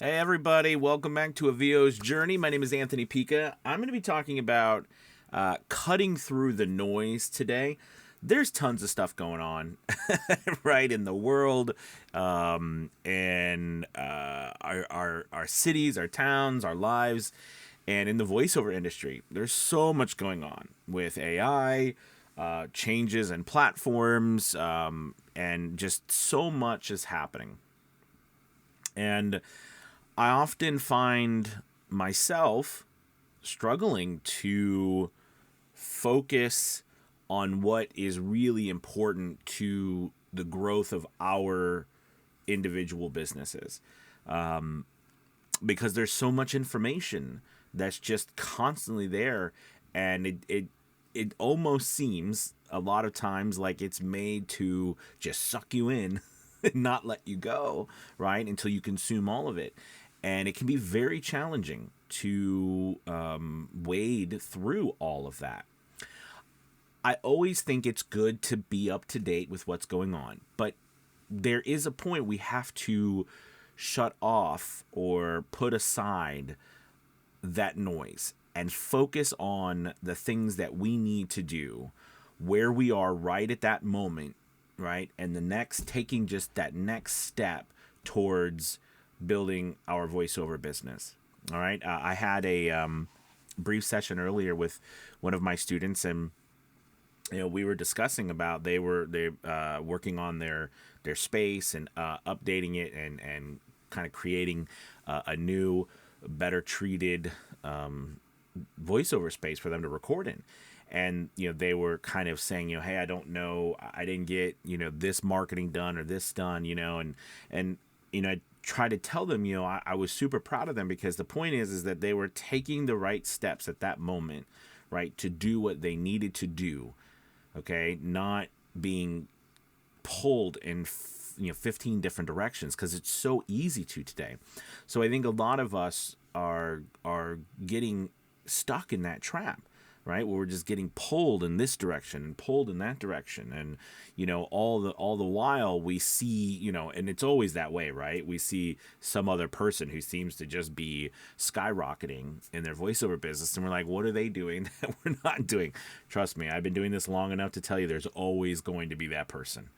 Hey everybody, welcome back to A VO's Journey. My name is Anthony Pica. I'm going to be talking about cutting through the noise today. There's tons of stuff going on, right, in the world, and our cities, our towns, our lives, and in the voiceover industry. There's so much going on with AI, changes in platforms, and just so much is happening. And I often find myself struggling to focus on what is really important to the growth of our individual businesses, because there's so much information that's just constantly there, and it almost seems a lot of times like it's made to just suck you in and not let you go, right, until you consume all of it. And it can be very challenging to wade through all of that. I always think it's good to be up to date with what's going on, but there is a point we have to shut off or put aside that noise and focus on the things that we need to do, where we are right at that moment, right? And the next, taking just that next step towards building our voiceover business. All right. I had a brief session earlier with one of my students, and we were discussing about they working on their space and updating it and kind of creating a new, better treated voiceover space for them to record in. And they were kind of saying, hey, I don't know, I didn't get this marketing done or this done, and I try to tell them, I was super proud of them, because the point is that they were taking the right steps at that moment, right, to do what they needed to do. Okay, not being pulled in 15 different directions, because it's so easy to today. So I think a lot of us are getting stuck in that trap, right, where we're just getting pulled in this direction and pulled in that direction. And all the while we see, and it's always that way, right, we see some other person who seems to just be skyrocketing in their voiceover business, and we're like, what are they doing that we're not doing? Trust me, I've been doing this long enough to tell you there's always going to be that person.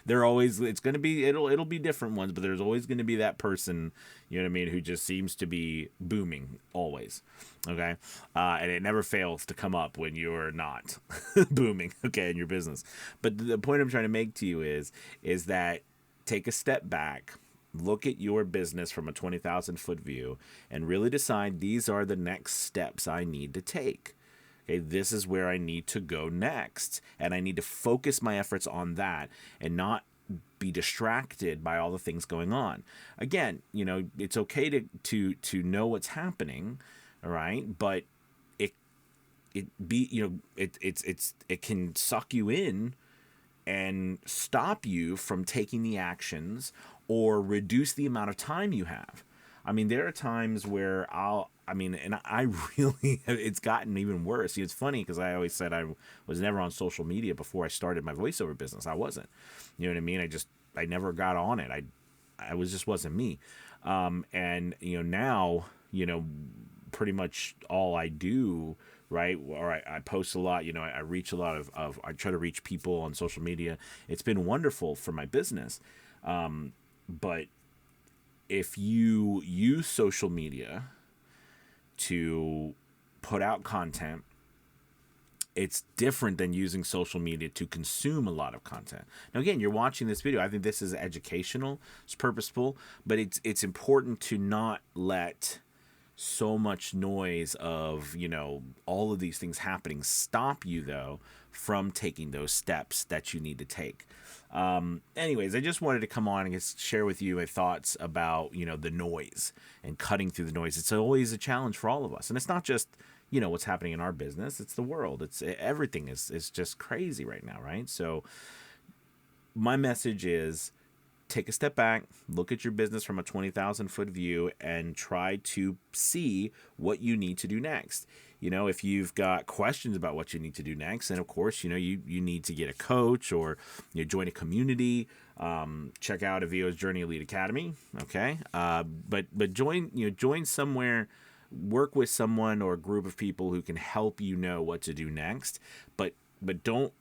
They're always, it's going to be, it'll be different ones, but there's always going to be that person, who just seems to be booming always. Okay. And it never fails to come up when you're not booming, okay, in your business. But the point I'm trying to make to you is that take a step back, look at your business from a 20,000-foot view, and really decide, these are the next steps I need to take. Okay, this is where I need to go next, and I need to focus my efforts on that and not be distracted by all the things going on. Again, it's okay to know what's happening, all right, but it can suck you in and stop you from taking the actions or reduce the amount of time you have. I mean, there are times where and I really, it's gotten even worse. It's funny, because I always said I was never on social media before I started my voiceover business. I wasn't, you know what I mean? I never got on it. I just wasn't me. And, now, pretty much all I do, right, or I post a lot, I reach a lot of, I try to reach people on social media. It's been wonderful for my business. But if you use social media to put out content, it's different than using social media to consume a lot of content. Now, again, you're watching this video. I think this is educational, it's purposeful, but it's important to not let so much noise of all of these things happening stop you, though, from taking those steps that you need to take. Anyways, I just wanted to come on and just share with you my thoughts about the noise and cutting through the noise. It's always a challenge for all of us, and it's not just what's happening in our business. It's the world. It's everything is just crazy right now, right? So my message is, take a step back, look at your business from a 20,000-foot view, and try to see what you need to do next. if you've got questions about what you need to do next, and of course, you need to get a coach or join a community. Check out Avio's Journey Elite Academy. Okay, but join somewhere. Work with someone or a group of people who can help you know what to do next. But don't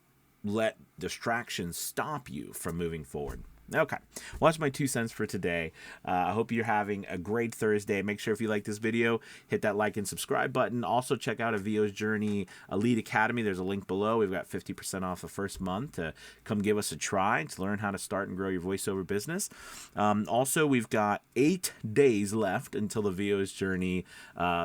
let distractions stop you from moving forward. Okay, well, that's my 2 cents for today. I hope you're having a great Thursday. Make sure if you like this video, hit that like and subscribe button. Also, check out Avio's Journey Elite Academy. There's a link below. We've got 50% off the first month to come give us a try to learn how to start and grow your voiceover business. Also, we've got 8 days left until the Avio's Journey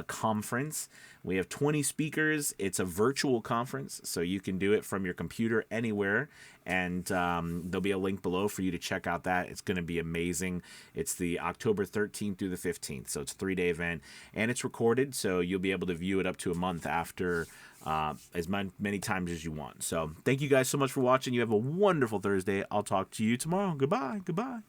conference. We have 20 speakers. It's a virtual conference, so you can do it from your computer anywhere. And there'll be a link below for you to check out that. It's going to be amazing. It's the October 13th through the 15th, so it's a 3-day event. And it's recorded, so you'll be able to view it up to a month after as many times as you want. So thank you guys so much for watching. You have a wonderful Thursday. I'll talk to you tomorrow. Goodbye. Goodbye.